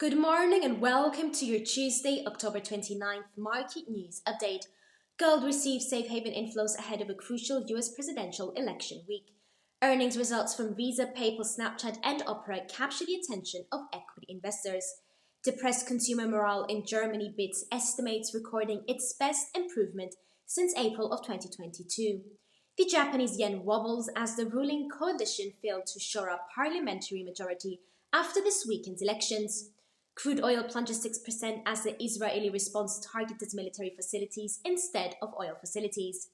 Good morning and welcome to your Tuesday, October 29th market news update. Gold received safe haven inflows ahead of a crucial US presidential election week. Earnings results from Visa, PayPal, Snapchat, and Opera capture the attention of equity investors. Depressed consumer morale in Germany beats estimates, recording its best improvement since April of 2022. The Japanese yen wobbles as the ruling coalition failed to shore up parliamentary majority after this weekend's elections. Crude oil plunges 6% as the Israeli response targeted military facilities instead of oil facilities.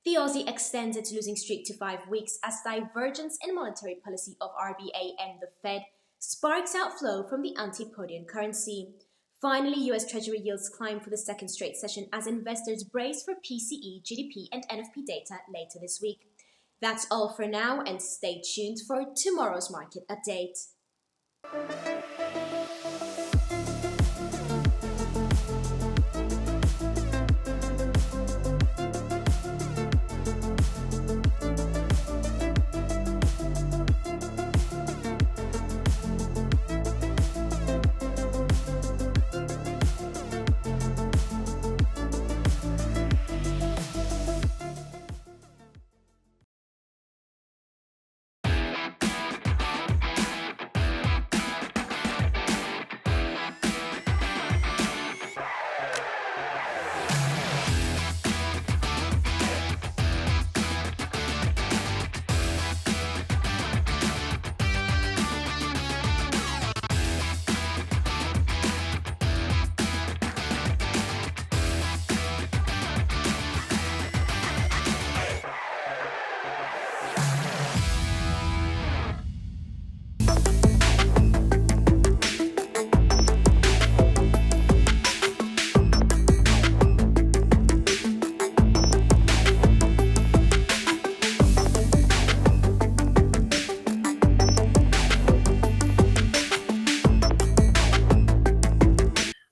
The Aussie extends its losing streak to 5 weeks as divergence in monetary policy of RBA and the Fed sparks outflow from the anti-Podian currency. Finally, US Treasury yields climb for the second straight session as investors brace for PCE, GDP, and NFP data later this week. That's all for now, and stay tuned for tomorrow's market update.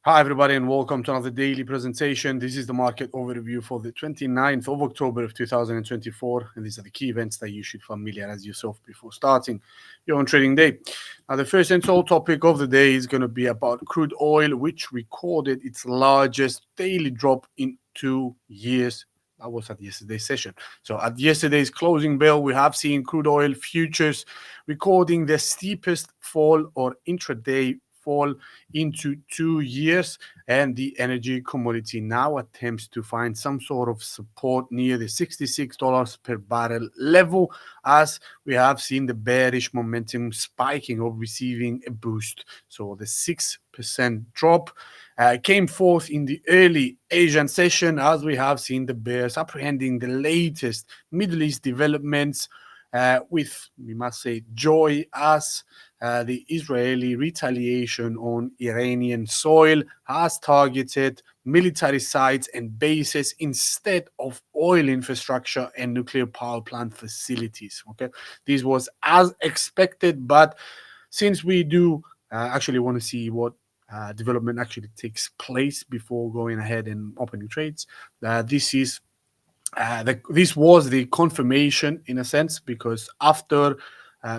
Hi, everybody, and welcome to another daily presentation. This is the market overview for the 29th of October of 2024, and these are the key events that you should familiarize yourself before starting your own trading day. Now, the first and sole topic of the day is going to be about crude oil, which recorded its largest daily drop in 2 years. That was at yesterday's session. So at yesterday's closing bell, we have seen crude oil futures recording the steepest fall or intraday fall into 2 years, and the energy commodity now attempts to find some sort of support near the $66 per barrel level, as we have seen the bearish momentum spiking or receiving a boost. So the 6% drop came forth in the early Asian session, as we have seen the bears apprehending the latest Middle East developments with, we must say, joy, as the Israeli retaliation on Iranian soil has targeted military sites and bases instead of oil infrastructure and nuclear power plant facilities. Okay, this was as expected, but since we do actually want to see what development actually takes place before going ahead and opening trades, this was the confirmation in a sense, because after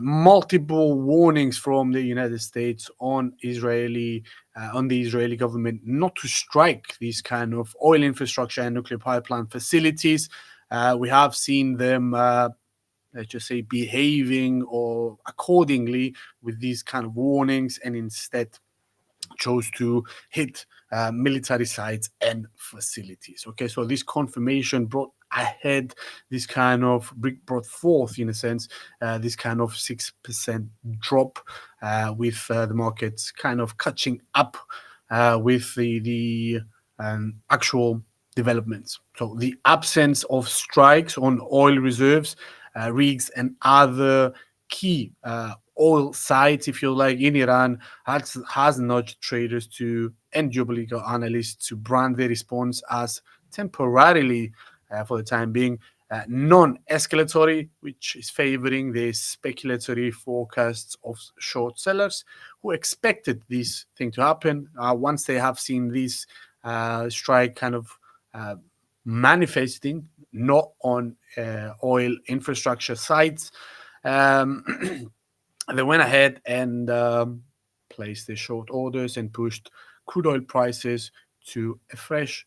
multiple warnings from the United States on the Israeli government not to strike these kind of oil infrastructure and nuclear power plant facilities, we have seen them, let's just say, behaving or accordingly with these kind of warnings, and instead chose to hit military sites and facilities. Okay, so this confirmation brought forth, in a sense, this kind of 6% drop, with the markets kind of catching up with the actual developments. So the absence of strikes on oil reserves, rigs, and other key oil sites, if you like, in Iran has nudged traders and geopolitical analysts to brand their response as temporarily, for the time being, non-escalatory, which is favoring the speculatory forecasts of short sellers who expected this thing to happen once they have seen this strike kind of manifesting, not on oil infrastructure sites. They went ahead and placed their short orders and pushed crude oil prices to a fresh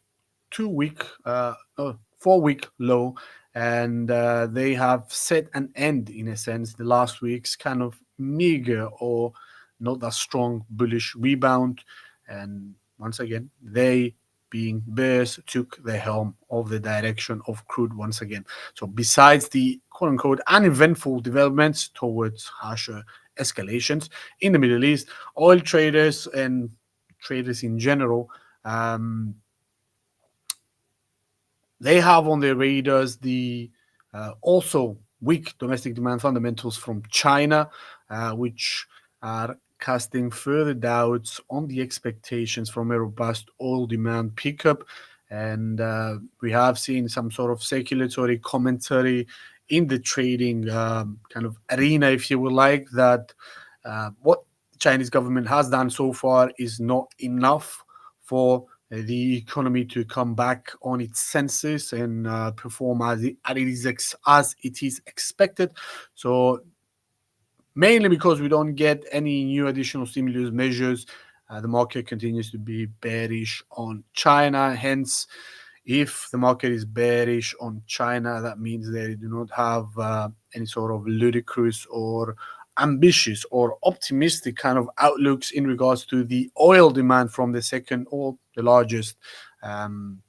4-week low, and they have set an end, in a sense, the last week's kind of meager or not that strong bullish rebound. And once again, they, being bears, took the helm of the direction of crude once again. So besides the quote unquote uneventful developments towards harsher escalations in the Middle East, oil traders and traders in general, they have on their radars the also weak domestic demand fundamentals from China, which are casting further doubts on the expectations from a robust oil demand pickup. And we have seen some sort of circulatory commentary in the trading kind of arena, if you would like, that what the Chinese government has done so far is not enough for the economy to come back on its senses and perform as it is expected. So mainly because we don't get any new additional stimulus measures, the market continues to be bearish on China. Hence, if the market is bearish on China, that means they do not have any sort of ludicrous or ambitious or optimistic kind of outlooks in regards to the oil demand from the second or the largest um,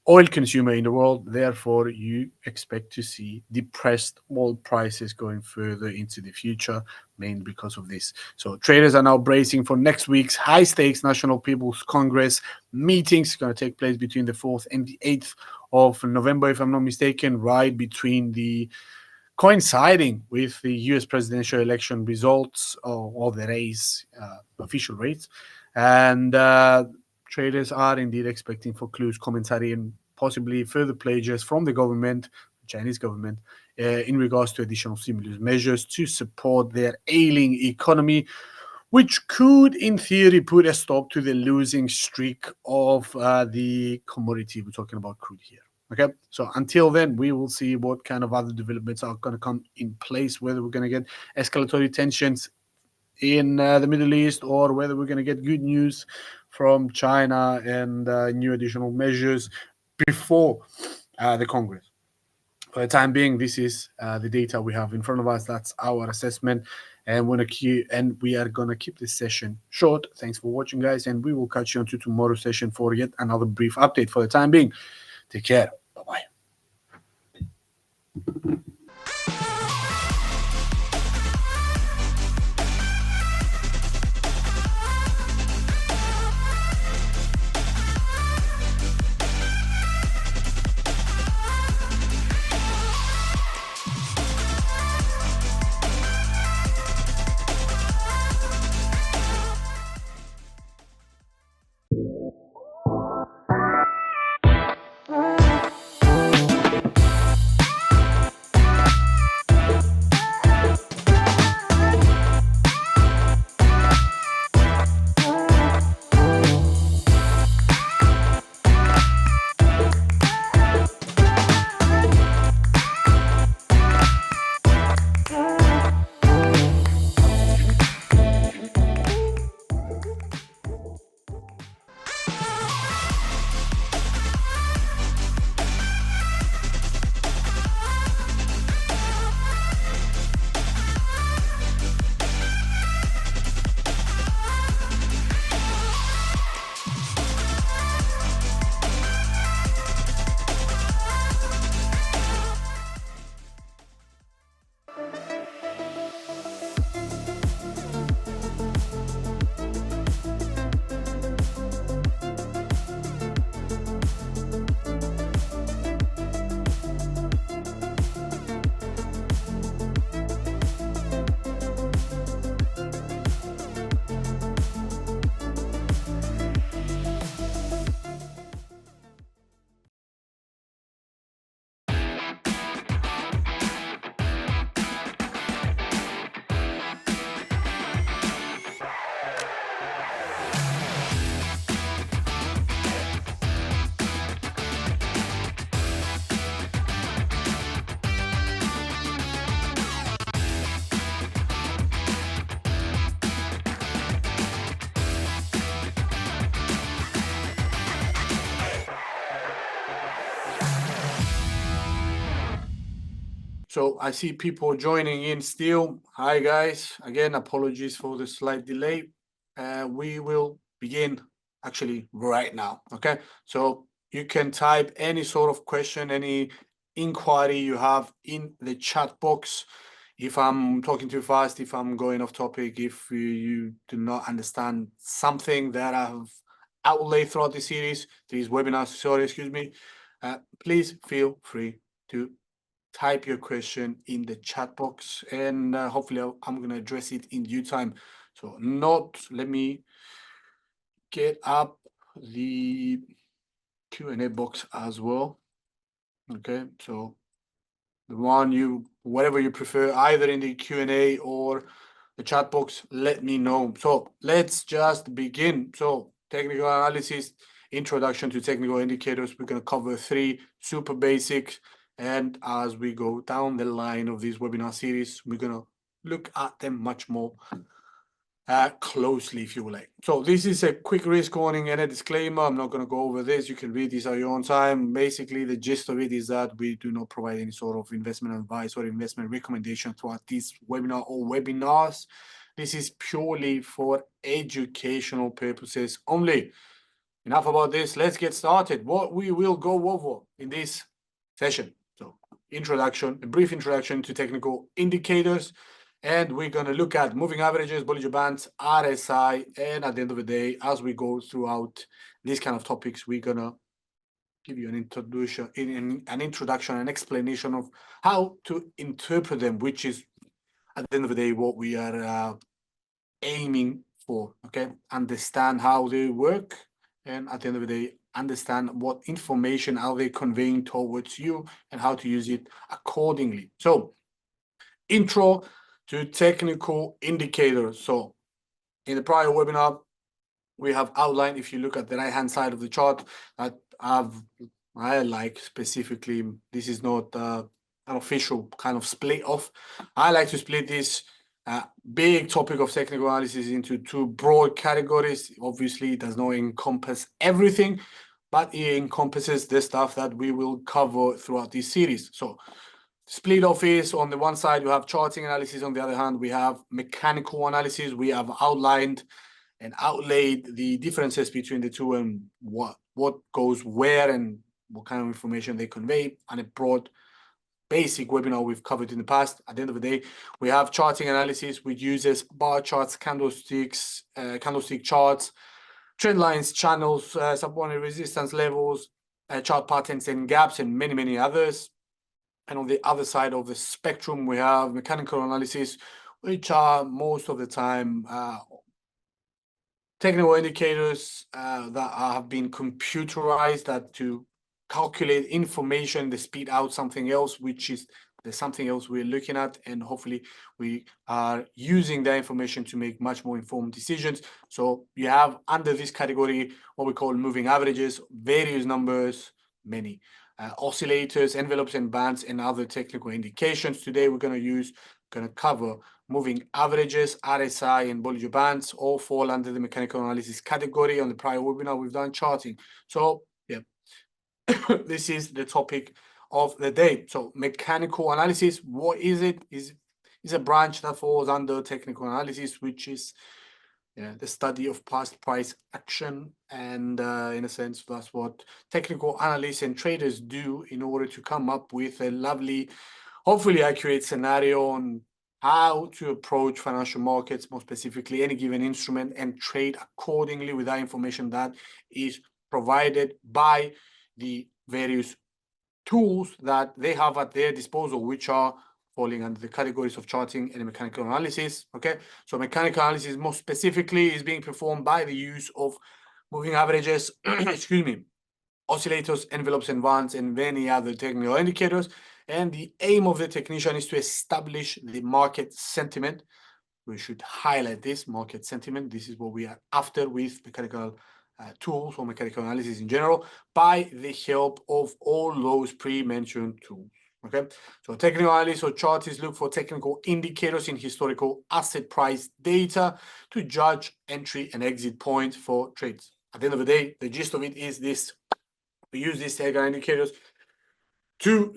oil consumer in the world. Therefore, you expect to see depressed oil prices going further into the future, mainly because of this. So traders are now bracing for next week's high-stakes National People's Congress meetings. It's going to take place between the 4th and the 8th of November, if I'm not mistaken, right between the coinciding with the US presidential election results, or the race, official rates. And traders are indeed expecting for clues, commentary, and possibly further pledges from the government, Chinese government, in regards to additional stimulus measures to support their ailing economy, which could, in theory, put a stop to the losing streak of the commodity. We're talking about crude here. Okay, so until then, we will see what kind of other developments are going to come in place, whether we're going to get escalatory tensions in the Middle East, or whether we're going to get good news from China and new additional measures before the Congress. For the time being, this is the data we have in front of us. That's our assessment, and we are gonna keep this session short. Thanks for watching, guys, and we will catch you on to tomorrow's session for yet another brief update. For the time being, take care. Bye bye. So I see people joining in still. Hi, guys. Again, apologies for the slight delay. We will begin actually right now. Okay. So you can type any sort of question, any inquiry you have in the chat box. If I'm talking too fast, if I'm going off topic, if you do not understand something that I've outlaid throughout the series, these webinars, sorry, excuse me, please feel free to type your question in the chat box, and hopefully I'm going to address it in due time. So let me get up the Q&A box as well. Okay, so the one whatever you prefer, either in the Q&A or the chat box, let me know. So let's just begin. So technical analysis, introduction to technical indicators. We're going to cover 3 super basics. And as we go down the line of this webinar series, we're going to look at them much more closely, if you like. So this is a quick risk warning and a disclaimer. I'm not going to go over this. You can read this at your own time. Basically, the gist of it is that we do not provide any sort of investment advice or investment recommendation throughout this webinar or webinars. This is purely for educational purposes only. Enough about this. Let's get started. What we will go over in this session. So introduction, a brief introduction to technical indicators. And we're going to look at moving averages, Bollinger Bands, RSI, and at the end of the day, as we go throughout these kind of topics, we're going to give you an introduction, an explanation of how to interpret them, which is at the end of the day what we are aiming for. Okay, understand how they work, and at the end of the day, understand what information are they conveying towards you and how to use it accordingly. So, intro to technical indicators. So in the prior webinar, we have outlined, if you look at the right-hand side of the chart, that I like specifically, this is not an official kind of split off. I like to split this big topic of technical analysis into 2 broad categories. Obviously, it does not encompass everything, but it encompasses the stuff that we will cover throughout this series. So split off is on the one side, you have charting analysis. On the other hand, we have mechanical analysis. We have outlined and outlaid the differences between the two and what goes where and what kind of information they convey, and a broad basic webinar we've covered in the past. At the end of the day, we have charting analysis, which uses bar charts, candlesticks, candlestick charts, trend lines, channels, support and resistance levels, chart patterns and gaps, and many, many others. And on the other side of the spectrum, we have mechanical analysis, which are most of the time technical indicators that have been computerized that to calculate information, they spit out something else, which is there's something else we're looking at, and hopefully we are using that information to make much more informed decisions. So you have under this category what we call moving averages, various numbers, many oscillators, envelopes and bands, and other technical indications. Today we're going to cover moving averages, RSI, and Bollinger Bands. All fall under the mechanical analysis category. On the prior webinar, we've done charting. So yeah, this is the topic of the day. So mechanical analysis, what is it? Is a branch that falls under technical analysis, which is the study of past price action. And in a sense, that's what technical analysts and traders do in order to come up with a lovely, hopefully accurate scenario on how to approach financial markets, more specifically any given instrument, and trade accordingly with that information that is provided by the various tools that they have at their disposal, which are falling under the categories of charting and mechanical analysis. Okay, so mechanical analysis more specifically is being performed by the use of moving averages, excuse me, oscillators, envelopes and bands, and many other technical indicators. And the aim of the technician is to establish the market sentiment. We should highlight this market sentiment. This is what we are after with mechanical tools or mechanical analysis in general, by the help of all those pre-mentioned tools. Okay, so technical analysis or chartists look for technical indicators in historical asset price data to judge entry and exit points for trades. At the end of the day, the gist of it is this: we use these technical indicators to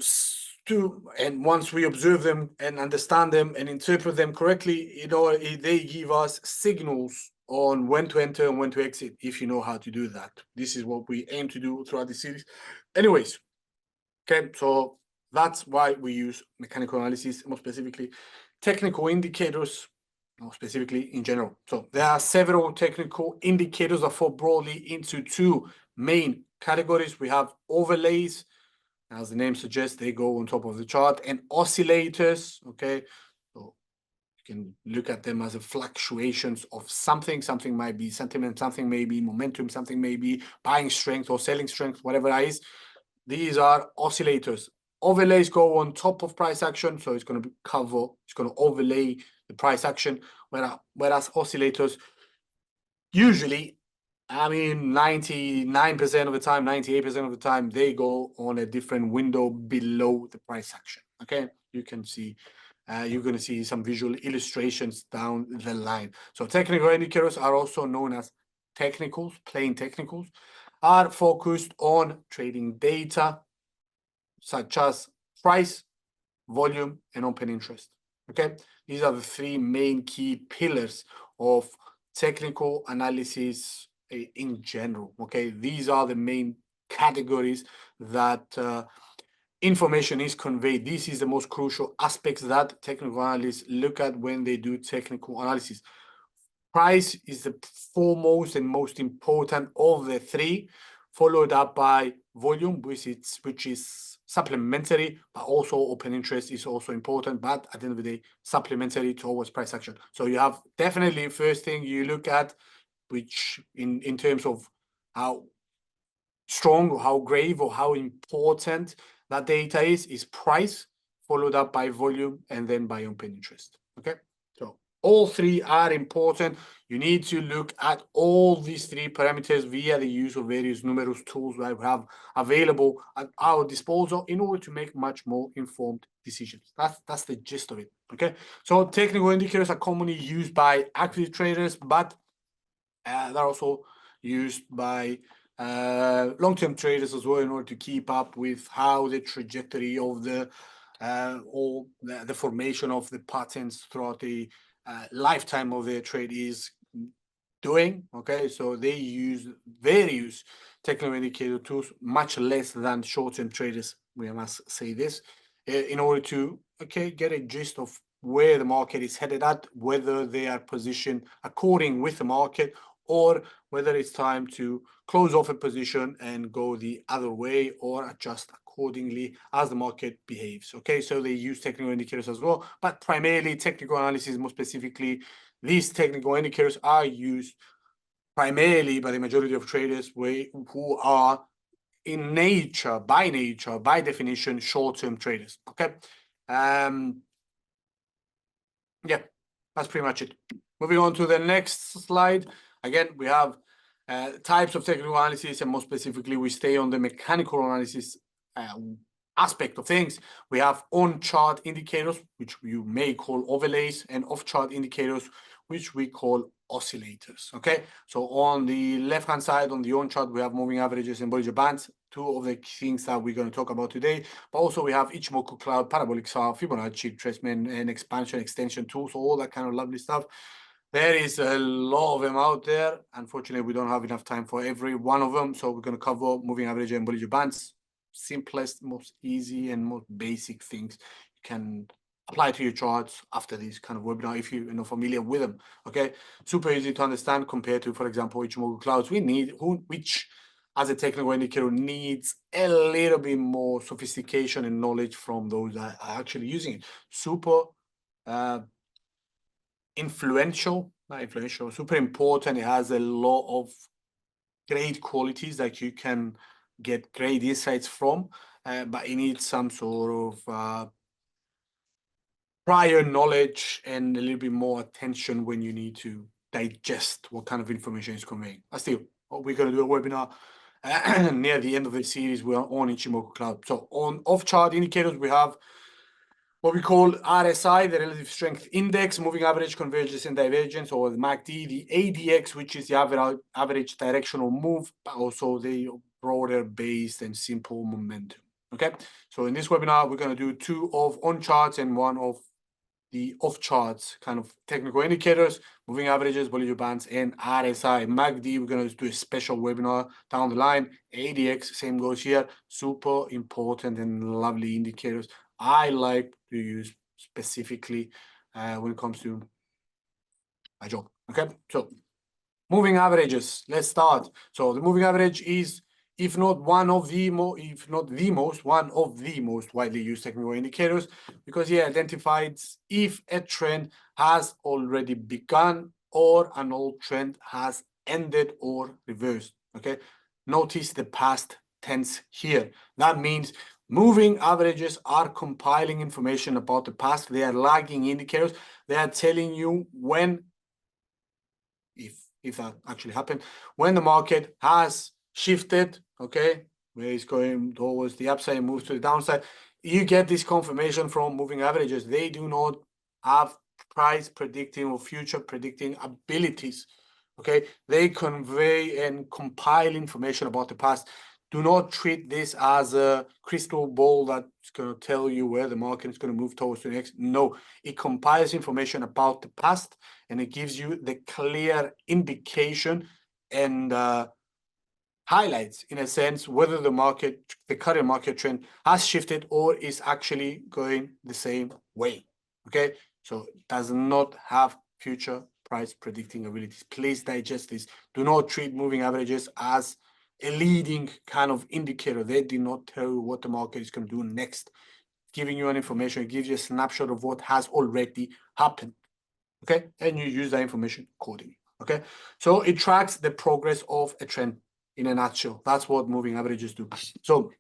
and once we observe them and understand them and interpret them correctly, they give us signals on when to enter and when to exit, if you know how to do that. This is what we aim to do throughout the series. Anyways, okay, so that's why we use mechanical analysis, more specifically technical indicators, more specifically in general. So there are several technical indicators that fall broadly into two main categories. We have overlays. As the name suggests, they go on top of the chart, and oscillators, okay? So you can look at them as a fluctuations of something. Something might be sentiment, something may be momentum, something may be buying strength or selling strength, whatever that is. These are oscillators. Overlays go on top of price action, so it's going to it's going to overlay the price action, whereas oscillators usually, I mean, 99% of the time, 98% of the time, they go on a different window below the price action. Okay, you can see, you're going to see some visual illustrations down the line. So technical indicators are also known as technicals, plain technicals, are focused on trading data such as price, volume, and open interest. Okay, these are the three main key pillars of technical analysis in general. Okay, these are the main categories that information is conveyed. This is the most crucial aspects that technical analysts look at when they do technical analysis. Price is the foremost and most important of the three, followed up by volume, which is supplementary, but also open interest is also important, but at the end of the day, supplementary towards price action. So you have definitely first thing you look at, which in terms of how strong or how grave or how important that data is price, followed up by volume, and then by open interest. Okay, so all three are important. You need to look at all these three parameters via the use of various numerous tools that we have available at our disposal in order to make much more informed decisions. That's the gist of it. Okay, so technical indicators are commonly used by active traders, but they're also used by long-term traders as well in order to keep up with how the trajectory of the or the formation of the patterns throughout the lifetime of their trade is doing. Okay, so they use various technical indicator tools, much less than short-term traders, we must say this, in order to get a gist of where the market is headed at, whether they are positioned according with the market, or whether it's time to close off a position and go the other way or adjust accordingly as the market behaves. Okay, so they use technical indicators as well, but primarily technical analysis, more specifically, these technical indicators are used primarily by the majority of traders who are by definition, short-term traders. Okay, yeah, that's pretty much it. Moving on to the next slide. Again, we have types of technical analysis, and more specifically, we stay on the mechanical analysis aspect of things. We have on-chart indicators, which you may call overlays, and off-chart indicators, which we call oscillators. Okay, so on the left-hand side, on the on-chart, we have moving averages and Bollinger Bands, two of the things that we're going to talk about today. But also we have Ichimoku Cloud, Parabolic Saw, Fibonacci, retracement, and expansion, extension tools, all that kind of lovely stuff. There is a lot of them out there. Unfortunately, we don't have enough time for every one of them. So we're going to cover moving average and Bollinger Bands, simplest, most easy, and most basic things you can apply to your charts after this kind of webinar if you're not familiar with them. Okay, super easy to understand compared to, for example, Ichimoku Clouds, which as a technical indicator needs a little bit more sophistication and knowledge from those that are actually using it. Super super important. It has a lot of great qualities that you can get great insights from, but it needs some sort of prior knowledge and a little bit more attention when you need to digest what kind of information is conveying. But still, we're going to do a webinar near the end of the series. We are on Ichimoku Cloud. So on off-chart indicators, we have what we call RSI, the Relative Strength Index, moving average, convergence and divergence, or the MACD, the ADX, which is the average directional move, but also the broader based and simple momentum. Okay, so in this webinar, we're going to do 2 of on charts and 1 of the off charts kind of technical indicators, moving averages, Bollinger Bands, and RSI. MACD, we're going to do a special webinar down the line. ADX, same goes here. Super important and lovely indicators I like to use specifically when it comes to my job. Okay, so moving averages, let's start. So the moving average is, if not one of the most, one of the most widely used technical indicators, because it identifies if a trend has already begun or an old trend has ended or reversed. Okay, notice the past tense here. That means moving averages are compiling information about the past. They are lagging indicators. They are telling you when, if that actually happened, when the market has shifted, okay, where it's going towards the upside and moves to the downside, you get this confirmation from moving averages. They do not have price predicting or future predicting abilities. Okay, they convey and compile information about the past. Do not treat this as a crystal ball that's going to tell you where the market is going to move towards the next. No, it compiles information about the past, and it gives you the clear indication and highlights, in a sense, whether the current market trend has shifted or is actually going the same way. Okay, so it does not have future price predicting abilities. Please digest this. Do not treat moving averages as a leading kind of indicator. They do not tell you what the market is going to do next. Giving you an information, it gives you a snapshot of what has already happened. Okay, and you use that information accordingly. Okay, so it tracks the progress of a trend in a nutshell. That's what moving averages do. So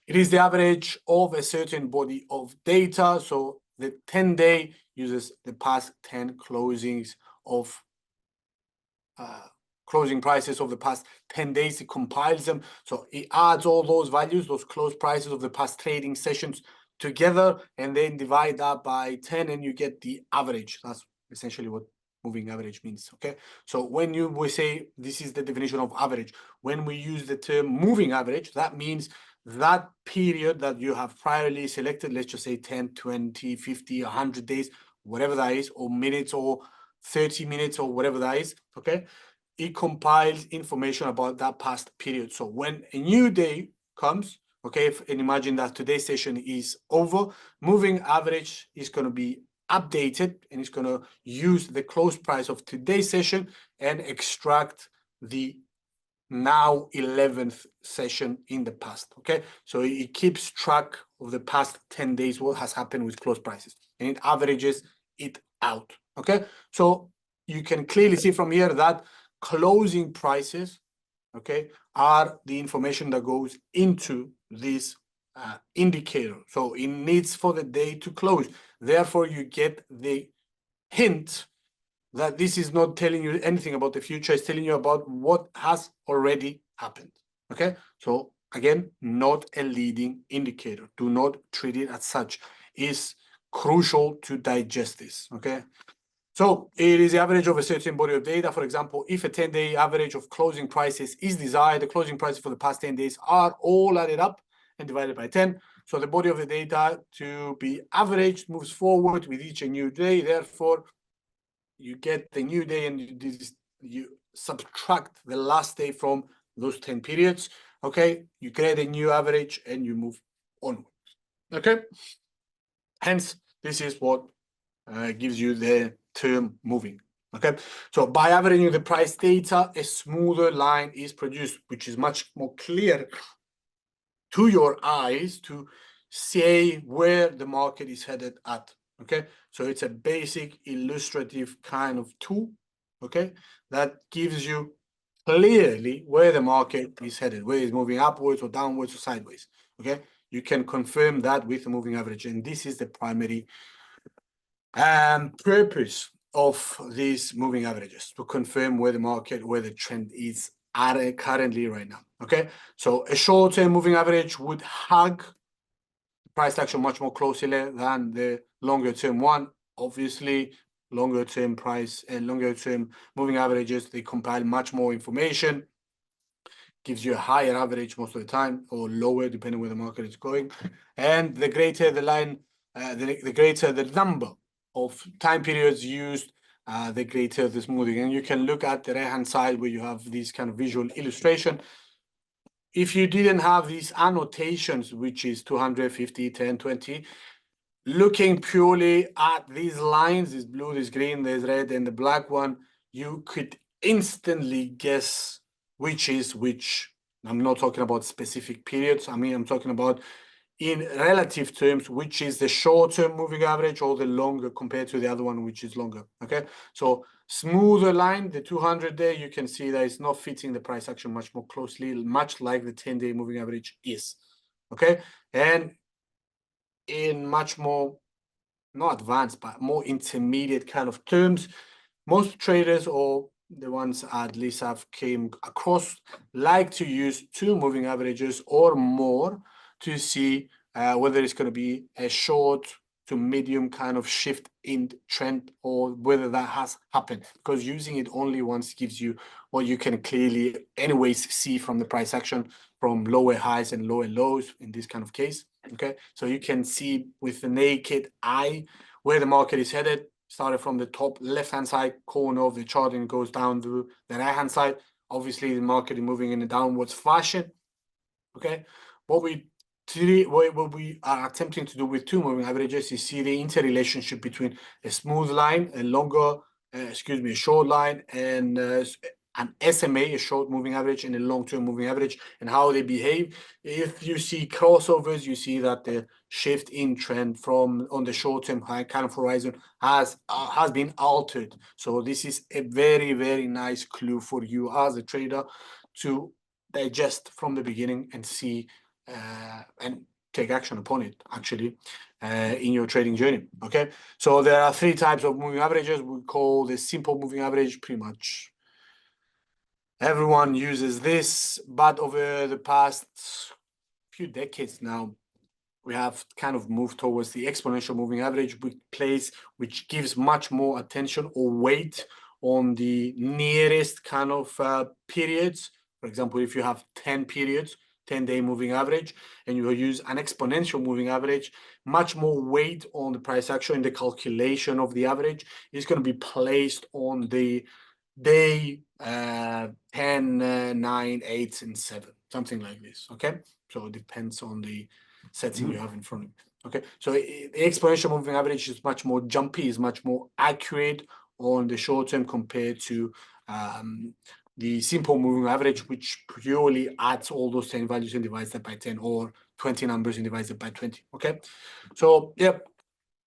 it is the average of a certain body of data. So the 10-day uses the past 10 closings of closing prices of the past 10 days. It compiles them. So it adds all those values, those close prices of the past trading sessions together, and then divide that by 10, and you get the average. That's essentially what moving average means. Okay, so when we say this is the definition of average, when we use the term moving average, that means that period that you have priorly selected, let's just say 10, 20, 50, 100 days, whatever that is, or minutes, or 30 minutes, or whatever that is. Okay, it compiles information about that past period. So when a new day comes, okay, and imagine that today's session is over, moving average is going to be updated, and it's going to use the close price of today's session and extract the now 11th session in the past. Okay, so it keeps track of the past 10 days, what has happened with close prices, and it averages it out. Okay, so you can clearly see from here that closing prices, okay, are the information that goes into this indicator. So it needs for the day to close. Therefore, you get the hint that this is not telling you anything about the future. It's telling you about what has already happened. Okay, so again, not a leading indicator. Do not treat it as such. It's crucial to digest this. Okay, so it is the average of a certain body of data. For example, if a 10-day average of closing prices is desired, the closing prices for the past 10 days are all added up and divided by 10. So the body of the data to be averaged moves forward with each new day. Therefore, you get the new day and you subtract the last day from those 10 periods. Okay, you create a new average and you move onwards. Okay, hence this is what gives you the term moving. Okay, so by averaging the price data, a smoother line is produced, which is much more clear to your eyes to say where the market is headed at. Okay, so it's a basic illustrative kind of tool, okay, that gives you clearly where the market is headed, whether it's moving upwards or downwards or sideways. Okay, you can confirm that with the moving average, and this is the primary purpose of these moving averages, to confirm where the market, where the trend is at currently right now. Okay, so a short-term moving average would hug the price action much more closely than the longer-term one. Obviously, longer-term price and longer-term moving averages, they compile much more information, gives you a higher average most of the time, or lower depending where the market is going. And the greater the line, the greater the number of time periods used, the greater the smoothing. And you can look at the right hand side where you have this kind of visual illustration. If you didn't have these annotations, which is 250, 10, 20, looking purely at these lines, this blue, this green, this red, and the black one, you could instantly guess which is which. I'm not talking about specific periods. I mean, I'm talking about in relative terms, which is the short-term moving average or the longer compared to the other one, which is longer. Okay, so smoother line, the 200 there, you can see that it's not fitting the price action much more closely, much like the 10-day moving average is. Okay, and in much more, not advanced, but more intermediate kind of terms, most traders, or the ones at least I've came across, like to use 2 moving averages or more to see whether it's going to be a short to medium kind of shift in trend, or whether that has happened, because using it only once gives you what you can clearly anyways see from the price action, from lower highs and lower lows in this kind of case. Okay, so you can see with the naked eye where the market is headed. Started from the top left-hand side corner of the chart and goes down to the right-hand side. Obviously, the market is moving in a downwards fashion. Okay, what we are attempting to do with 2 moving averages is see the interrelationship between a smooth line, a longer, a short line, and an SMA, a short moving average, and a long-term moving average, and how they behave. If you see crossovers, you see that the shift in trend from on the short-term high kind of horizon has been altered. So this is a very, very nice clue for you as a trader to digest from the beginning and see and take action upon it, actually, in your trading journey. Okay, so there are 3 types of moving averages. We call the simple moving average. Pretty much everyone uses this, but over the past few decades now, we have kind of moved towards the exponential moving average, which gives much more attention or weight on the nearest kind of periods. For example, if you have 10 periods, 10-day moving average, and you use an exponential moving average, much more weight on the price action in the calculation of the average is going to be placed on the day 10, 9, 8, and 7, something like this. Okay, so it depends on the setting you have in front of you. Okay, so the exponential moving average is much more jumpy, is much more accurate on the short term compared to the simple moving average, which purely adds all those 10 values and divides that by 10, or 20 numbers and divides it by 20. Okay, so yep,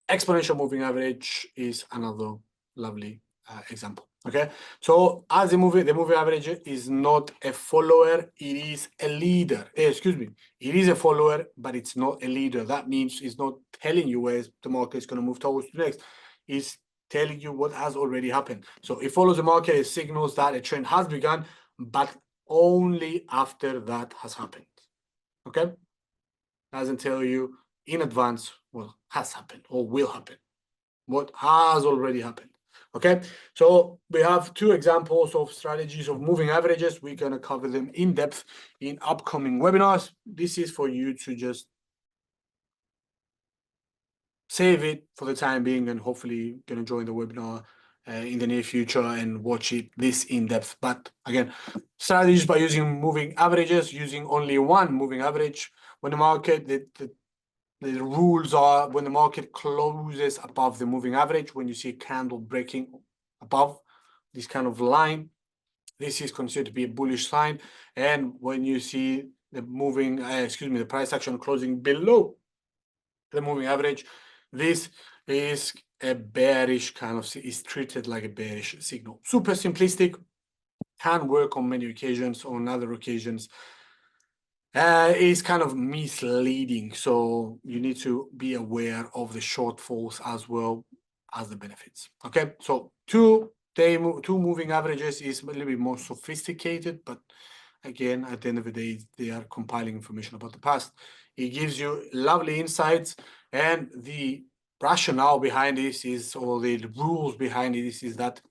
exponential moving average is another lovely example. Okay, so as the moving average is not a follower, it is a leader. Excuse me, it is a follower, but it's not a leader. That means it's not telling you where the market is going to move towards next. It's telling you what has already happened. So it follows the market, it signals that a trend has begun, but only after that has happened. Okay, doesn't tell you in advance what has happened or will happen, what has already happened. Okay, so we have 2 examples of strategies of moving averages. We're going to cover them in depth in upcoming webinars. This is for you to just save it for the time being, and hopefully going to join the webinar in the near future and watch it this in depth. But again, strategies by using moving averages, using only 1 moving average. When the market, the rules are when the market closes above the moving average, when you see a candle breaking above this kind of line, this is considered to be a bullish sign. And when you see the the price action closing below the moving average, this is a bearish kind of, is treated like a bearish signal. Super simplistic, can work on many occasions. On other occasions, is kind of misleading. So you need to be aware of the shortfalls as well as the benefits. Okay, so 2 moving averages is a little bit more sophisticated, but again, at the end of the day, they are compiling information about the past. It gives you lovely insights, and the rationale behind this is, or the rules behind this is that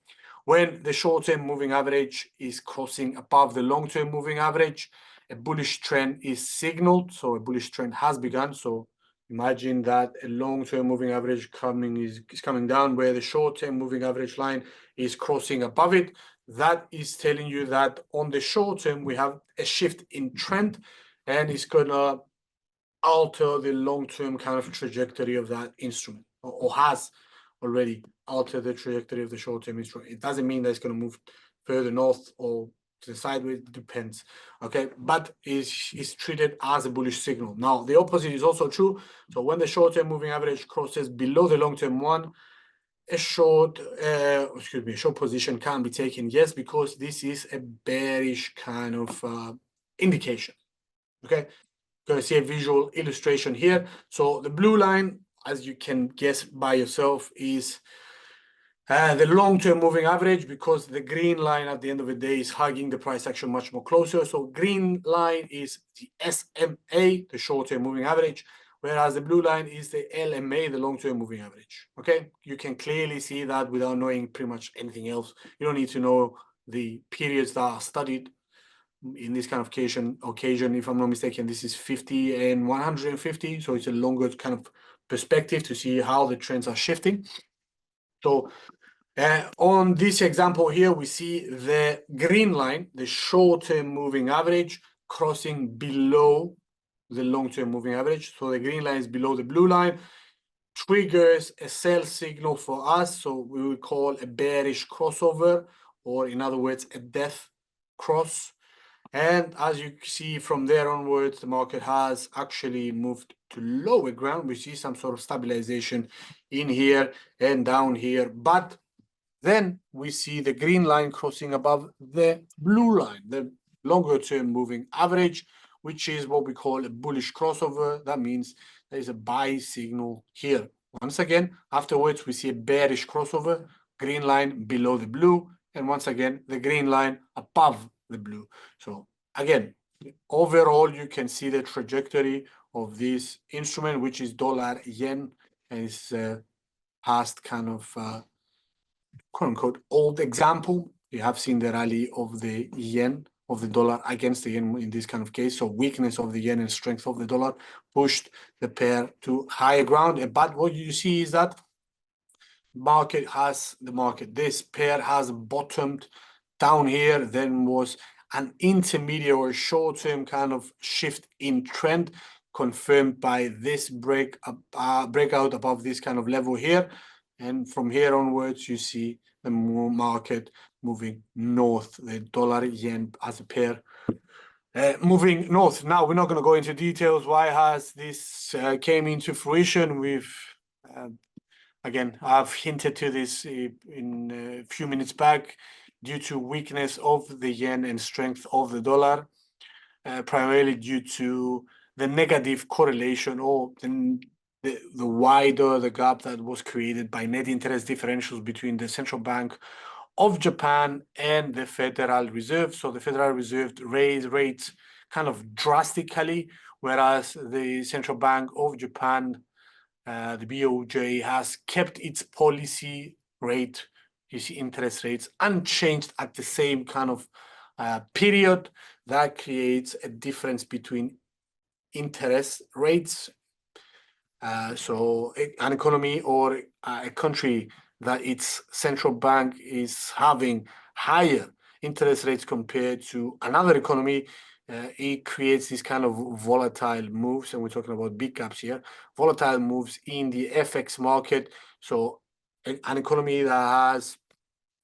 When the short-term moving average is crossing above the long-term moving average, a bullish trend is signaled. So a bullish trend has begun. So imagine that a long-term moving average is coming down, where the short-term moving average line is crossing above it. That is telling you that on the short term, we have a shift in trend, and it's gonna alter the long-term kind of trajectory of that instrument, or has already altered the trajectory of the short-term instrument. It doesn't mean that it's going to move further north or to the sideways. It depends. Okay, but is treated as a bullish signal. Now the opposite is also true. So when the short-term moving average crosses below the long-term one, a short position can be taken, yes, because this is a bearish kind of indication. Okay, going to see a visual illustration here. So the blue line, as you can guess by yourself, is the long-term moving average, because the green line at the end of the day is hugging the price action much more closer. So green line is the SMA, the short-term moving average, whereas the blue line is the LMA, the long-term moving average. Okay, you can clearly see that without knowing pretty much anything else. You don't need to know the periods that are studied. In this kind of occasion, if I'm not mistaken, this is 50 and 150. So it's a longer kind of perspective to see how the trends are shifting. So on this example here, we see the green line, the short-term moving average, crossing below the long-term moving average. So the green line is below the blue line, triggers a sell signal for us. So we will call a bearish crossover, or in other words, a death cross. And as you see from there onwards, the market has actually moved to lower ground. We see some sort of stabilization in here and down here, but then we see the green line crossing above the blue line, the longer term moving average, which is what we call a bullish crossover. That means there is a buy signal here. Once again, afterwards, we see a bearish crossover, green line below the blue, and once again, the green line above the blue. So again, overall, you can see the trajectory of this instrument, which is dollar yen, and it's past kind of quote unquote old example. You have seen the rally of the yen, of the dollar against the yen in this kind of case. So weakness of the yen and strength of the dollar pushed the pair to higher ground. But what you see is that this pair has bottomed down here, then was an intermediate or short-term kind of shift in trend, confirmed by this breakout above this kind of level here. And from here onwards, you see the market moving north, the dollar yen as a pair moving north. Now, we're not going to go into details. Why has this came into fruition? Again, I've hinted to this in a few minutes back, due to weakness of the yen and strength of the dollar, primarily due to the negative correlation, or the wider the gap that was created by net interest differentials between the Central Bank of Japan and the Federal Reserve. So the Federal Reserve raised rates kind of drastically, whereas the Central Bank of Japan, the BOJ, has kept its policy rate, you see, interest rates unchanged at the same kind of period. That creates a difference between interest rates. So an economy or a country that its central bank is having higher interest rates compared to another economy, it creates this kind of volatile moves, and we're talking about big caps here, volatile moves in the FX market. So an economy that has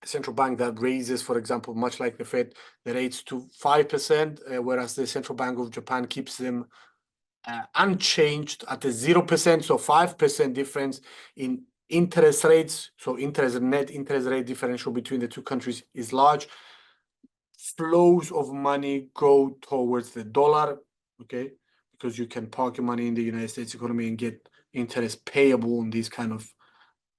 a central bank that raises, for example, much like the Fed, the rates to 5%, whereas the Central Bank of Japan keeps them unchanged at a 0%, so 5% difference in interest rates. So net interest rate differential between the two countries is large. Flows of money go towards the dollar, okay, because you can park your money in the United States economy and get interest payable on this kind of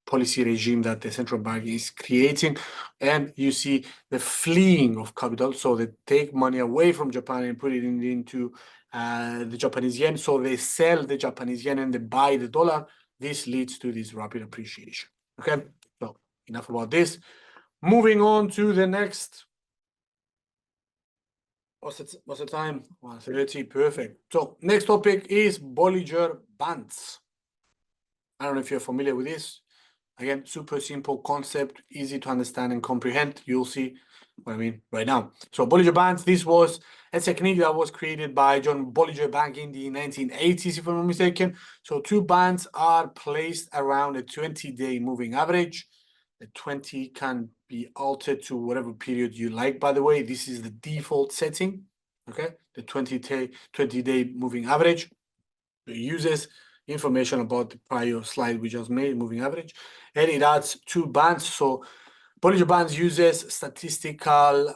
policy regime that the central bank is creating. And you see the fleeing of capital, so they take money away from Japan and put it into the Japanese yen. So they sell the Japanese yen and they buy the dollar. This leads to this rapid appreciation. Okay, so enough about this. Moving on to the next. What's the time? 1:30, perfect. So next topic is Bollinger Bands. I don't know if you're familiar with this. Again, super simple concept, easy to understand and comprehend. You'll see what I mean right now. So Bollinger Bands, this was a technique that was created by John Bollinger back in the 1980s, if I'm not mistaken. So two bands are placed around a 20-day moving average. The 20 can be altered to whatever period you like, by the way. This is the default setting, okay? The 20-day moving average. It uses information about the prior slide we just made, moving average, and it adds two bands. So Bollinger Bands uses statistical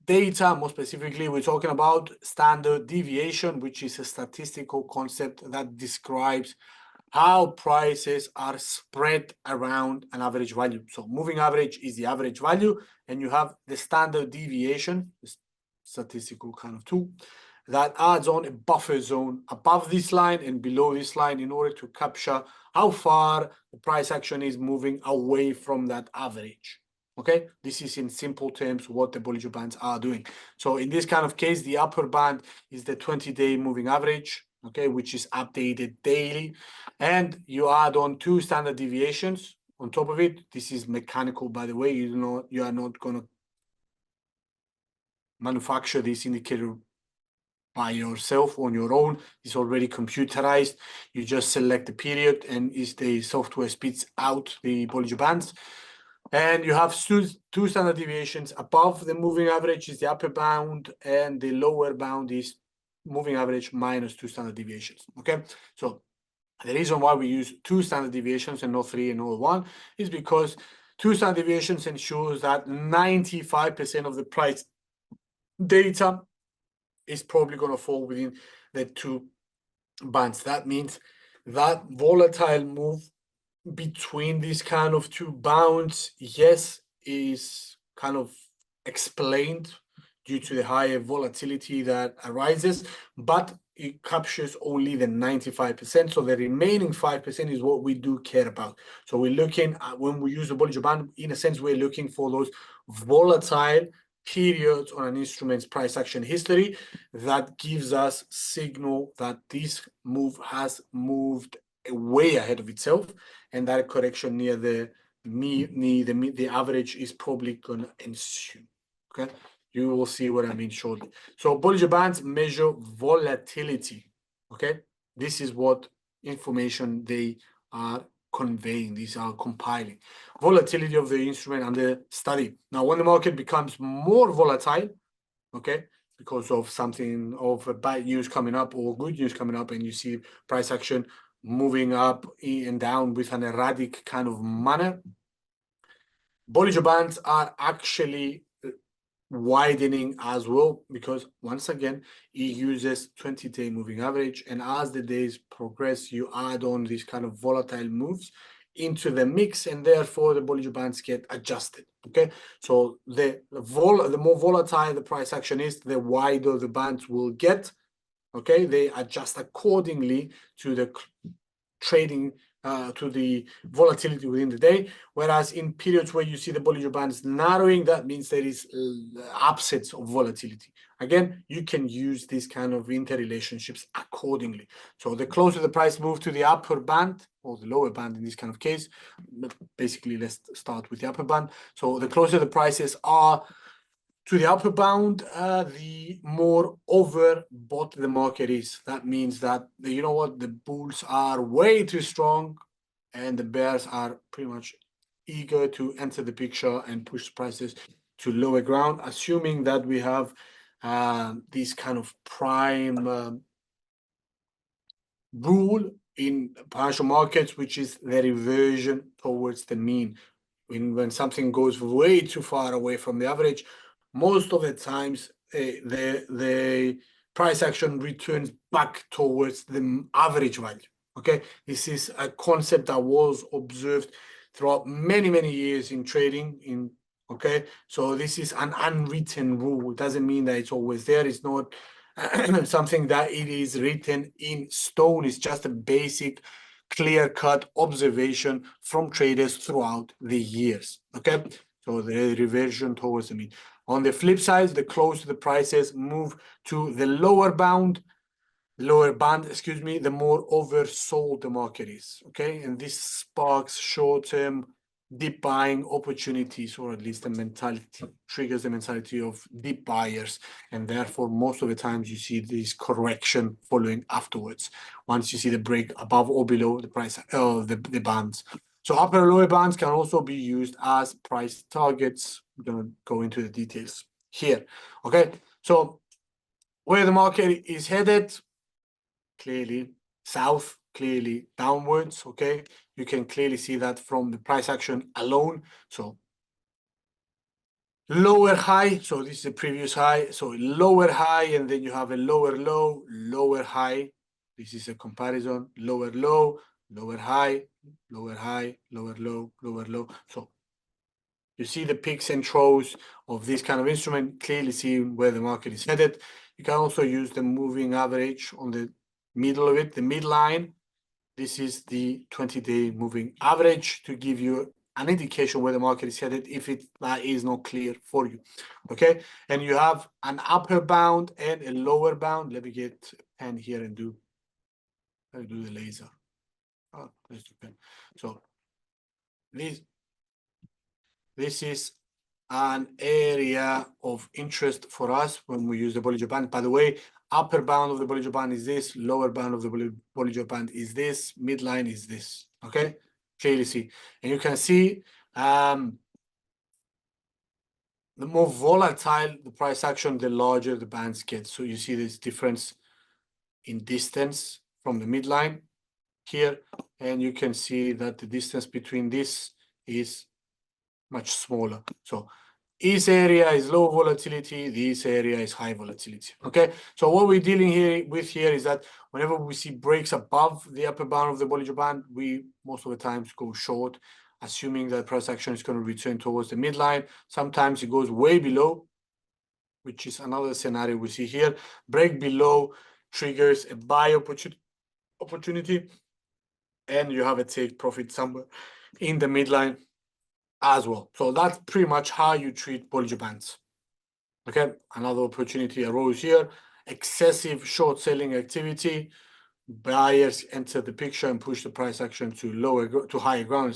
data. More specifically, we're talking about standard deviation, which is a statistical concept that describes how prices are spread around an average value. So moving average is the average value, and you have the standard deviation, statistical kind of tool, that adds on a buffer zone above this line and below this line in order to capture how far the price action is moving away from that average. Okay, this is in simple terms what the Bollinger Bands are doing. So in this kind of case, the upper band is the 20-day moving average, okay, which is updated daily, and you add on two standard deviations on top of it. This is mechanical, by the way. You are not going to manufacture this indicator by yourself on your own. It's already computerized. You just select the period and the software spits out the Bollinger Bands. And you have two standard deviations. Above the moving average is the upper bound, and the lower bound is moving average minus two standard deviations. Okay, so the reason why we use two standard deviations and not three and not one is because two standard deviations ensures that 95% of the price data is probably going to fall within the two bands. That means that volatile move between these kind of two bounds, yes, is kind of explained due to the higher volatility that arises, but it captures only the 95%. So the remaining 5% is what we do care about. So we're looking at, when we use the Bollinger Band, in a sense, we're looking for those volatile periods on an instrument's price action history that gives us signal that this move has moved way ahead of itself, and that correction near the average is probably going to ensue. Okay, you will see what I mean shortly. So Bollinger Bands measure volatility. Okay, this is what information they are conveying. These are compiling volatility of the instrument under study. Now, when the market becomes more volatile, okay, because of something of bad news coming up or good news coming up, and you see price action moving up and down with an erratic kind of manner, Bollinger Bands are actually widening as well, because once again it uses 20-day moving average, and as the days progress you add on these kind of volatile moves into the mix, and therefore the Bollinger Bands get adjusted. Okay, so the more volatile the price action is, the wider the bands will get. Okay, they adjust accordingly to the trading, to the volatility within the day. Whereas in periods where you see the Bollinger Bands narrowing, that means there is absence of volatility. Again, you can use these kind of interrelationships accordingly. So the closer the price moves to the upper band, or the lower band in this kind of case, basically let's start with the upper band. So the closer the prices are to the upper bound, the more overbought the market is. That means that, you know what, the bulls are way too strong and the bears are pretty much eager to enter the picture and push prices to lower ground, assuming that we have this kind of prime rule in financial markets, which is the reversion towards the mean. When something goes way too far away from the average, most of the times the price action returns back towards the average value. Okay, this is a concept that was observed throughout many years in trading. Okay, so this is an unwritten rule. It doesn't mean that it's always there. It's not something that it is written in stone. It's just a basic clear-cut observation from traders throughout the years. Okay, So the reversion towards the mean. On the flip side, the closer the prices move to the lower band, the more oversold the market is. Okay, and this sparks short-term deep buying opportunities, or at least the mentality, triggers the mentality of deep buyers, and therefore most of the times you see this correction following afterwards once you see the break above or below the price the bands. So upper and lower bands can also be used as price targets. We're going to go into the details here. Okay, so where the market is headed, clearly south, clearly downwards. Okay, you can clearly see that from the price action alone. So lower high, so this is the previous high, so lower high, and then you have a lower low, lower high. This is a comparison, lower low, lower high, lower high, lower low, lower low. So you see the peaks and troughs of this kind of instrument, clearly seeing where the market is headed. You can also use the moving average on the middle of it, the midline. This is the 20-day moving average to give you an indication where the market is headed if that is not clear for you. Okay, and you have an upper bound and a lower bound. Let me get a pen here and do the laser. Oh, there's the pen. So this is an area of interest for us when we use the Bollinger Band. By the way, upper bound of the Bollinger Band is this, lower bound of the Bollinger Band is this, midline is this. Okay, clearly see. And you can see the more volatile the price action, the larger the bands get. So you see this difference in distance from the midline here, and you can see that the distance between this is much smaller. So this area is low volatility, this area is high volatility. Okay, so what we're dealing with here is that whenever we see breaks above the upper bound of the Bollinger Band, we most of the times go short, assuming that price action is going to return towards the midline. Sometimes it goes way below, which is another scenario we see here. Break below triggers a buy opportunity, and you have a take profit somewhere in the midline as well. So that's pretty much how you treat Bollinger Bands. Okay, another opportunity arose here. Excessive short selling activity. Buyers enter the picture and push the price action to higher ground.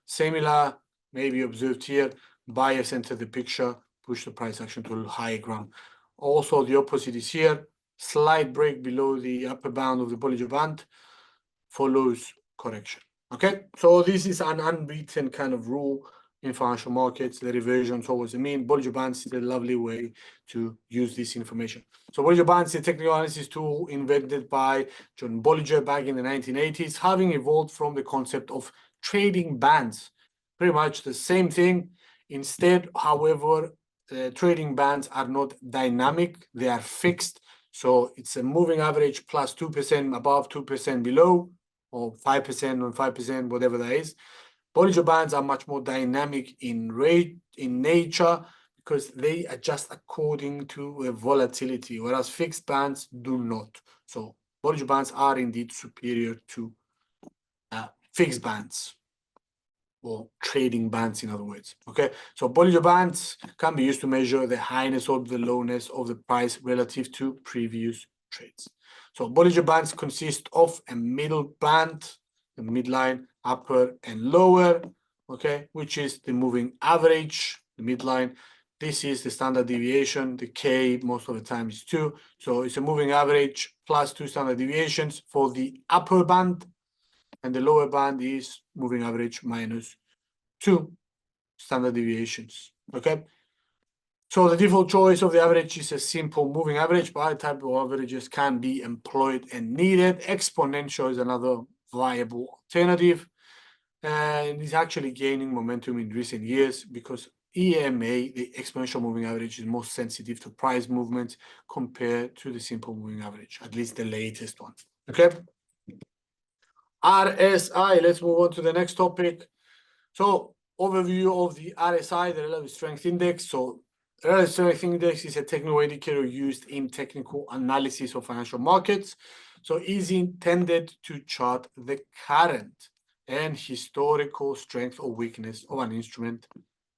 Similar maybe observed here. Buyers enter the picture, push the price action to higher ground. Also, the opposite is here. Slight break below the upper bound of the Bollinger Band follows correction. Okay, so this is an unwritten kind of rule in financial markets. The reversion towards the mean. Bollinger Bands is a lovely way to use this information. So Bollinger Bands is a technical analysis tool invented by John Bollinger back in the 1980s, having evolved from the concept of trading bands. Pretty much the same thing. Instead, however, trading bands are not dynamic, they are fixed. So it's a moving average plus 2% above, 2% below, or 5% on 5%, whatever that is. Bollinger Bands are much more dynamic in nature because they adjust according to volatility, whereas fixed bands do not. So Bollinger Bands are indeed superior to fixed bands, or trading bands, in other words. Okay, so Bollinger Bands can be used to measure the highness or the lowness of the price relative to previous trades. So Bollinger Bands consist of a middle band, the midline, upper and lower, okay, which is the moving average, the midline. This is the standard deviation. The K most of the time is 2. So it's a moving average plus 2 standard deviations for the upper band, and the lower band is moving average minus 2 standard deviations. Okay, so the default choice of the average is a simple moving average, but other type of averages can be employed and needed. Exponential is another viable alternative, and is actually gaining momentum in recent years because EMA, the exponential moving average, is most sensitive to price movements compared to the simple moving average, at least the latest one. Okay, RSI, let's move on to the next topic. So overview of the RSI, the Relative Strength Index. So the Relative Strength Index is a technical indicator used in technical analysis of financial markets. So is intended to chart the current and historical strength or weakness of an instrument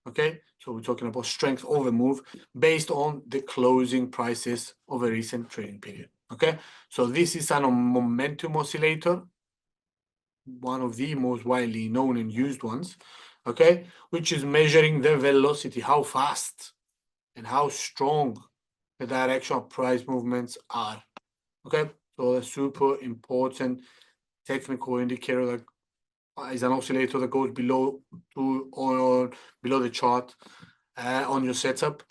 Okay, so we're talking about strength of a move based on the closing prices of a recent trading period. Okay, so this is a momentum oscillator, one of the most widely known and used ones, okay, which is measuring the velocity, how fast and how strong the direction of price movements are. Okay, so a super important technical indicator that is an oscillator that goes below or below the chart on your setup,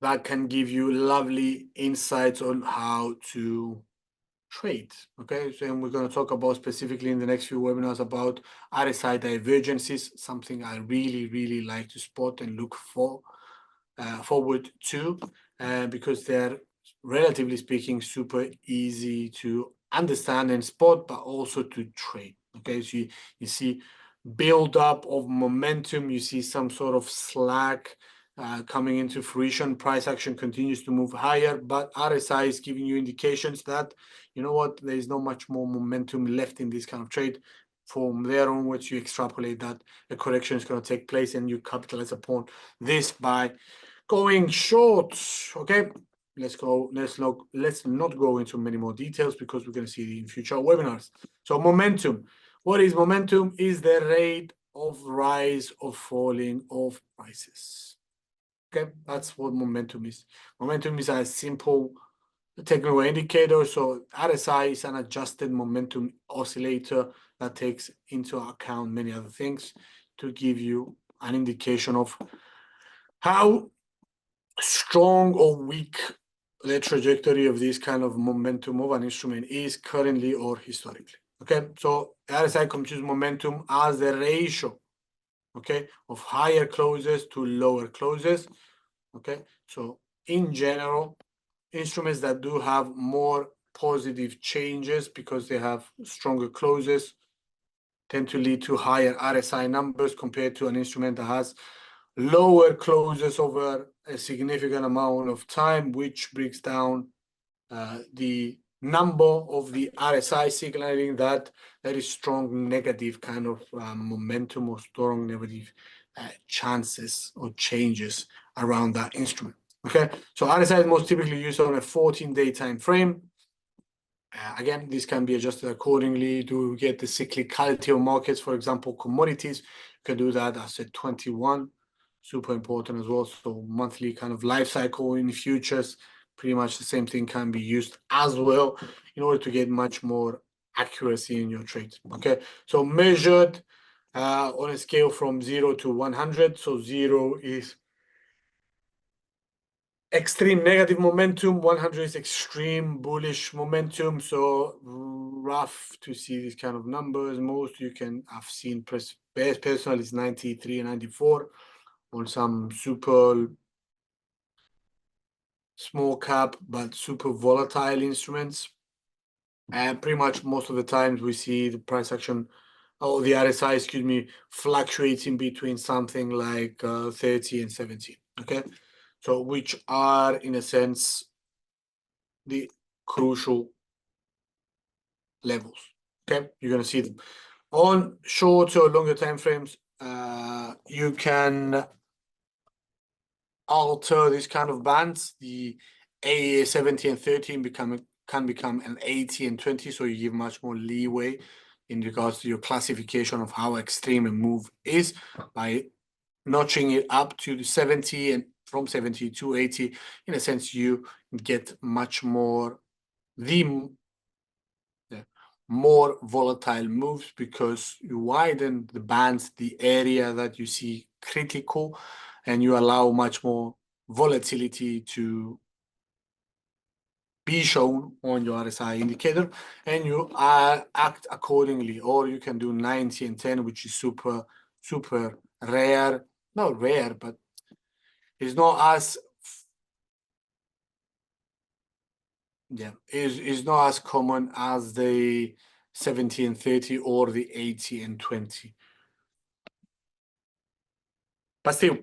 that can give you lovely insights on how to trade. Okay, so we're going to talk about specifically in the next few webinars about RSI divergences, something I really like to spot and look forward to, because they're, relatively speaking, super easy to understand and spot, but also to trade. Okay, so you see build up of momentum, you see some sort of slack coming into fruition, price action continues to move higher, but RSI is giving you indications that, you know what, there is not much more momentum left in this kind of trade. From there onwards, you extrapolate that a correction is going to take place and you capitalize upon this by going short. Okay, let's not go into many more details because we're going to see it in future webinars. So momentum, what is momentum? Is the rate of rise or falling of prices. Okay, that's what momentum is. Momentum is a simple technical indicator. So RSI is an adjusted momentum oscillator that takes into account many other things to give you an indication of how strong or weak the trajectory of this kind of momentum of an instrument is currently or historically. Okay, so RSI computes momentum as the ratio, okay, of higher closes to lower closes. Okay, so in general, instruments that do have more positive changes because they have stronger closes tend to lead to higher RSI numbers compared to an instrument that has lower closes over a significant amount of time, which breaks down the number of the RSI, signaling that there is strong negative kind of momentum or strong negative chances or changes around that instrument. Okay, so RSI is most typically used on a 14-day time frame. Again, this can be adjusted accordingly to get the cyclicality of markets. For example, commodities, you can do that as a 21, super important as well. So monthly kind of life cycle in futures, pretty much the same thing can be used as well in order to get much more accuracy in your trades. Okay, so measured on a scale from 0 to 100. So 0 is extreme negative momentum, 100 is extreme bullish momentum. So rough to see these kind of numbers. Most you can have seen personal is 93 and 94 on some super small cap but super volatile instruments. And pretty much most of the times we see the price action, or the RSI, excuse me, fluctuating between something like 30 and 70. Okay, so which are in a sense the crucial levels. Okay, you're going to see them on shorter or longer time frames. You can alter this kind of bands. The A 70 and 30 can become an 80 and 20, so you give much more leeway in regards to your classification of how extreme a move is by notching it up to the 70, and from 70 to 80. In a sense, you get much more more volatile moves because you widen the bands, the area that you see critical, and you allow much more volatility to be shown on your RSI indicator, and you act accordingly. Or you can do 90 and 10, which is super rare. Not rare, but it's not as is not as common as the 70 and 30 or the 80 and 20. But still,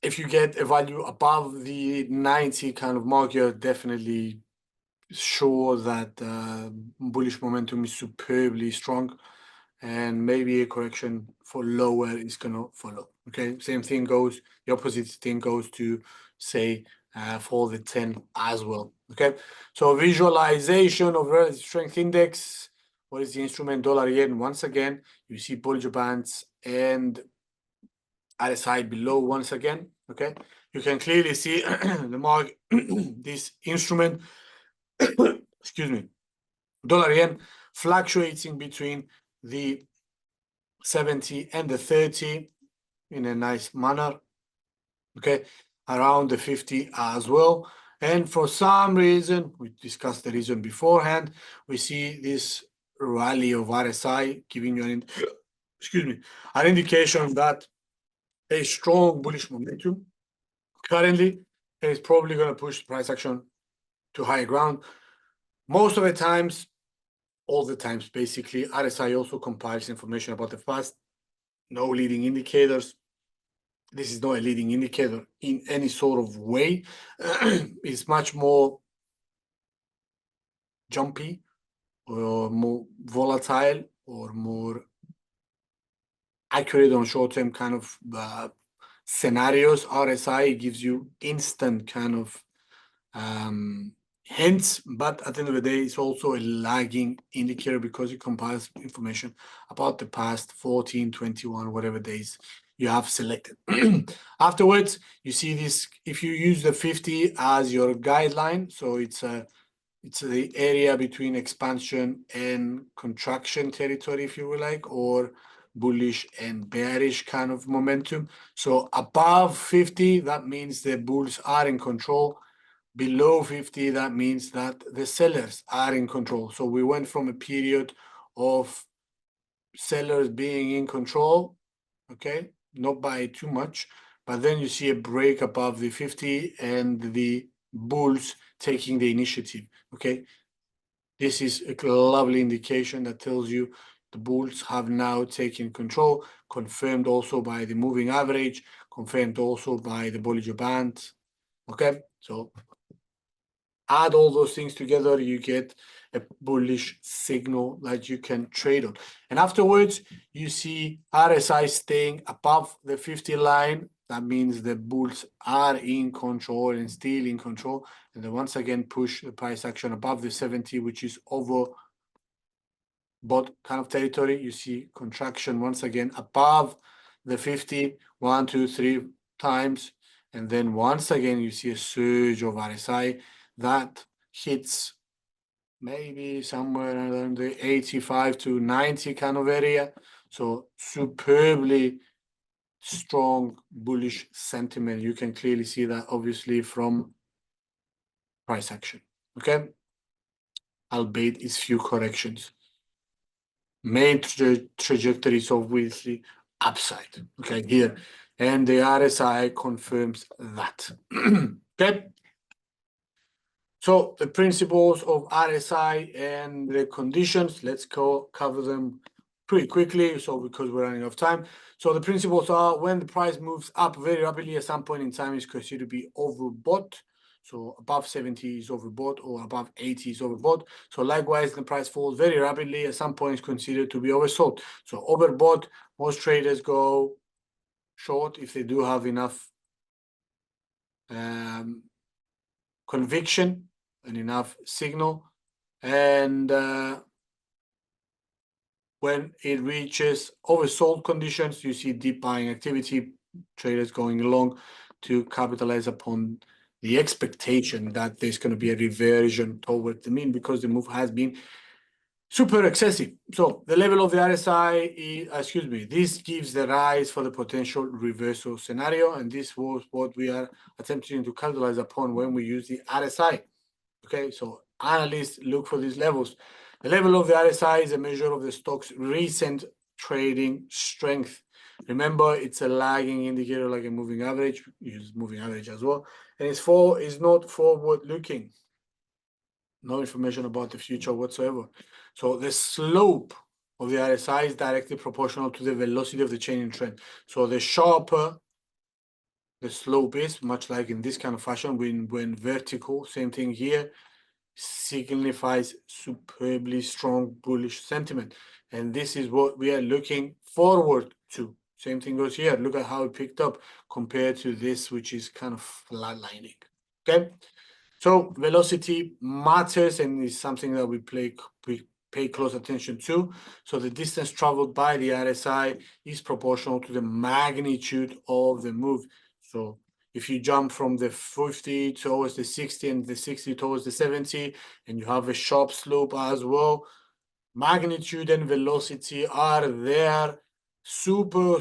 if you get a value above the 90 kind of mark, you're definitely sure that bullish momentum is superbly strong. and maybe a correction for lower is going to follow. Okay, same thing goes, the opposite thing goes to say for the 10 as well. Okay, so visualization of relative strength index. What is the instrument? Dollar yen. Once again, you see Bollinger Bands and RSI below once again. Okay, you can clearly see the mark this instrument excuse me, dollar yen fluctuating between the 70 and the 30 in a nice manner. Okay, around the 50 as well. And for some reason, we discussed the reason beforehand, we see this rally of RSI giving you an excuse me, an indication that a strong bullish momentum currently is probably going to push price action to higher ground. Most of the times, all the times, basically, RSI also compiles information about the past. No leading indicators. This is not a leading indicator in any sort of way. It's much more jumpy or more volatile or more accurate on short-term kind of scenarios. RSI gives you instant kind of hints, but at the end of the day, it's also a lagging indicator because it compiles information about the past 14, 21, whatever days you have selected. Afterwards, you see this, if you use the 50 as your guideline, so it's the area between expansion and contraction territory, if you will like, or bullish and bearish kind of momentum. So above 50, that means the bulls are in control. Below 50, that means that the sellers are in control. So we went from a period of sellers being in control, okay, not by too much, but then you see a break above the 50 and the bulls taking the initiative, okay. This is a lovely indication that tells you the bulls have now taken control, confirmed also by the moving average, confirmed also by the Bollinger Band, okay. So add all those things together, you get a bullish signal that you can trade on. And afterwards, you see RSI staying above the 50 line. That means the bulls are in control and still in control. And then once again, push the price action above the 70, which is overbought kind of territory. You see contraction once again above the 50, 1, 2, 3 times. And then once again, you see a surge of RSI that hits maybe somewhere around the 85 to 90 kind of area. So superbly strong bullish sentiment. You can clearly see that obviously from price action, okay? Albeit it's few corrections. Main trajectory is obviously upside, okay, here. And the RSI confirms that, okay? So the principles of RSI and the conditions, let's go cover them pretty quickly. So because we're running out of time. So the principles are when the price moves up very rapidly at some point in time is considered to be overbought. So above 70 is overbought or above 80 is overbought. So likewise, the price falls very rapidly at some point is considered to be oversold. So overbought, most traders go short if they do have enough conviction and enough signal, and when it reaches oversold conditions, you see deep buying activity, traders going along to capitalize upon the expectation that there's going to be a reversion toward the mean because the move has been super excessive. So the level of the RSI is, this gives the rise for the potential reversal scenario, and this was what we are attempting to capitalize upon when we use the RSI. Okay, so analysts look for these levels. The level of the RSI is a measure of the stock's recent trading strength. Remember, it's a lagging indicator like a moving average. Use moving average as well. And it's not forward-looking. No information about the future whatsoever. So the slope of the RSI is directly proportional to the velocity of the changing trend. So the sharper the slope is, much like in this kind of fashion, when vertical, same thing here, signifies superbly strong bullish sentiment. And this is what we are looking forward to. Same thing goes here. Look at how it picked up compared to this, which is kind of flatlining. Okay. So velocity matters and is something that we pay close attention to. So the distance traveled by the RSI is proportional to the magnitude of the move. So if you jump from the 50 towards the 60 and the 60 towards the 70, and you have a sharp slope as well, magnitude and velocity are there. Super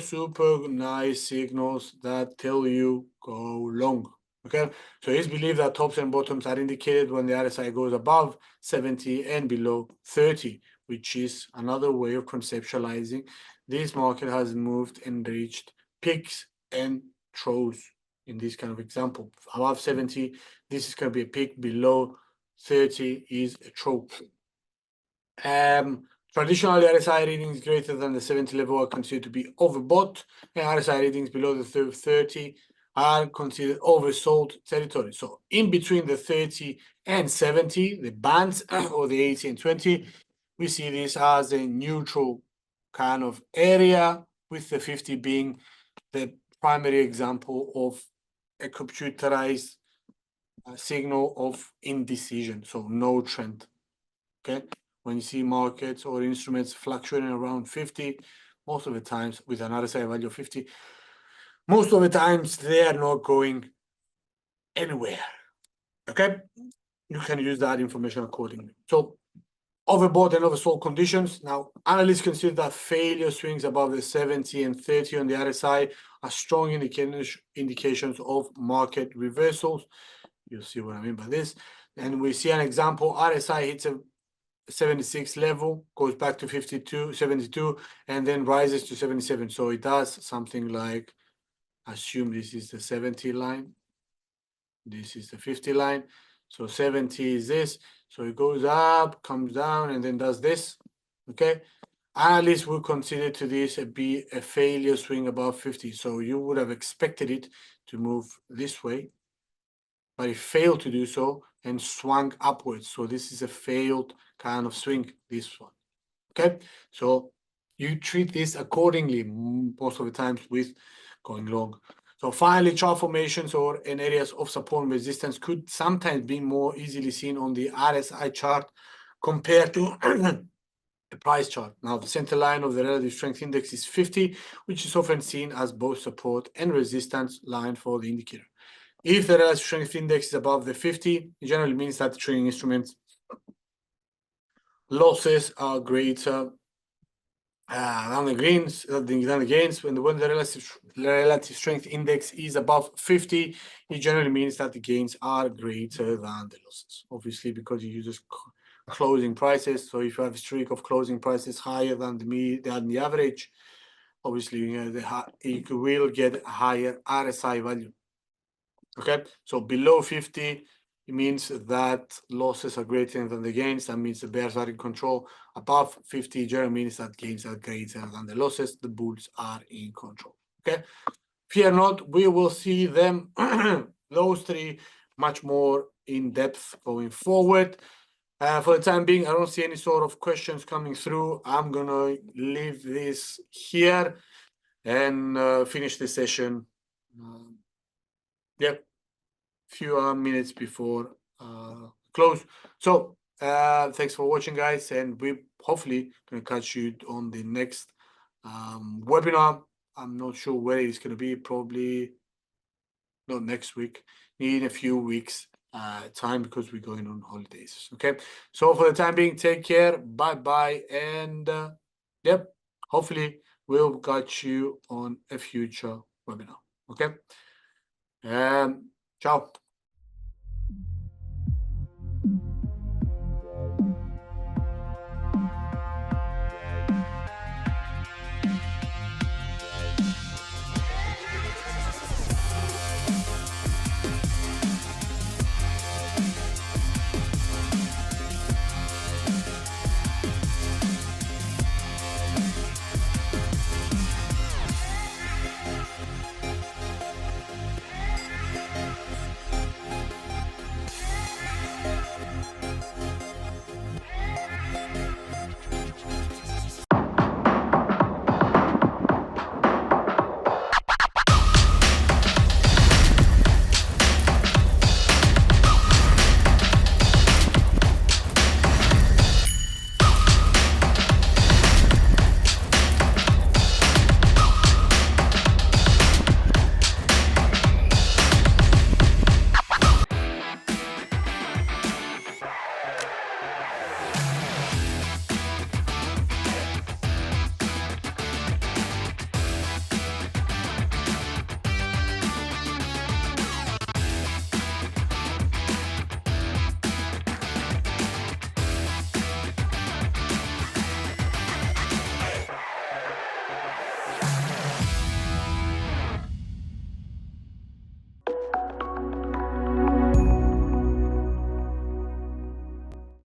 nice signals that tell you go long. Okay, so it's believed that tops and bottoms are indicated when the RSI goes above 70 and below 30, which is another way of conceptualizing this market has moved and reached peaks and troughs. In this kind of example, above 70, this is going to be a peak. Below 30 is a trough. Traditionally, RSI readings greater than the 70 level are considered to be overbought, and RSI readings below the 30 are considered oversold territory. So in between the 30 and 70, the bands, or the 80 and 20, we see this as a neutral kind of area, with the 50 being the primary example of a computerized signal of indecision, so no trend. Okay, when you see markets or instruments fluctuating around 50, most of the times with an RSI value of 50, most of the times they are not going anywhere. Okay, you can use that information accordingly. So overbought and oversold conditions. Now, analysts consider that failure swings above the 70 and 30 on the RSI are strong indications of market reversals. You'll see what I mean by this. And we see an example, RSI hits a 76 level, goes back to 72, and then rises to 77. So it does something like, assume this is the 70 line, this is the 50 line, so 70 is this, so it goes up, comes down, and then does this. Okay, analysts would consider to this be a failure swing above 50. So you would have expected it to move this way, but it failed to do so and swung upwards. So this is a failed kind of swing, this one. Okay, so you treat this accordingly most of the times with going long. So finally, chart formations or in areas of support and resistance could sometimes be more easily seen on the RSI chart compared to the price chart. Now, the center line of the relative strength index is 50, which is often seen as both support and resistance line for the indicator. If the relative strength index is above the 50, it generally means that the trading instruments losses are greater than the gains. When the relative strength index is above 50, it generally means that the gains are greater than the losses. Obviously, because you use closing prices. So if you have a streak of closing prices higher than the average, obviously you will get a higher RSI value. Okay, so below 50, it means that losses are greater than the gains. That means the bears are in control. Above 50, generally means that gains are greater than the losses. The bulls are in control. Okay, fear not, we will see them, those three, much more in depth going forward. For the time being, I don't see any sort of questions coming through. I'm gonna leave this here and finish the session. Yep, few minutes before close. So thanks for watching, guys, and we hopefully gonna catch you on the next webinar. I'm not sure where it's gonna be. Probably not next week. Need a few weeks time because we're going on holidays. Okay, so for the time being, take care, bye, and yep, hopefully we'll catch you on a future webinar. Okay, ciao.